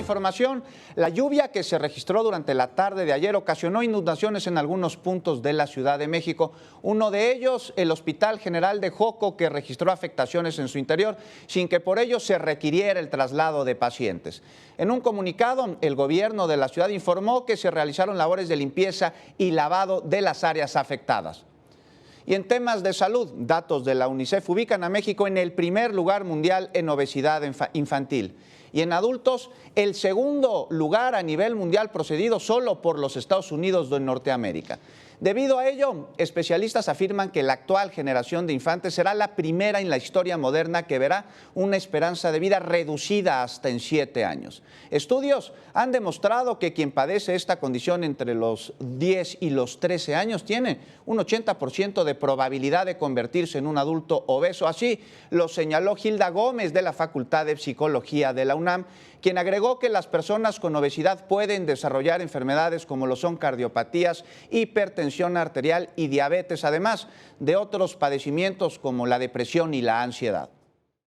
información. La lluvia que se registró durante la tarde de ayer ocasionó inundaciones en algunos puntos de la Ciudad de México. Uno de ellos, el Hospital General de Joco, que registró afectaciones en su interior, sin que por ello se requiriera el traslado de pacientes. En un comunicado, el gobierno de la ciudad informó que se realizaron labores de limpieza y lavado de las áreas afectadas. Y en temas de salud, datos de la UNICEF ubican a México en el primer lugar mundial en obesidad infantil. Y en adultos, el segundo lugar a nivel mundial, procedido solo por los Estados Unidos de Norteamérica. Debido a ello, especialistas afirman que la actual generación de infantes será la primera en la historia moderna que verá una esperanza de vida reducida hasta en 7 años. Estudios han demostrado que quien padece esta condición entre los 10 y los 13 años tiene un 80% de probabilidad de convertirse en un adulto obeso. Así lo señaló Hilda Gómez de la Facultad de Psicología de la UNAM, quien agregó que las personas con obesidad pueden desarrollar enfermedades como lo son cardiopatías, hipertensión arterial y diabetes, además de otros padecimientos como la depresión y la ansiedad.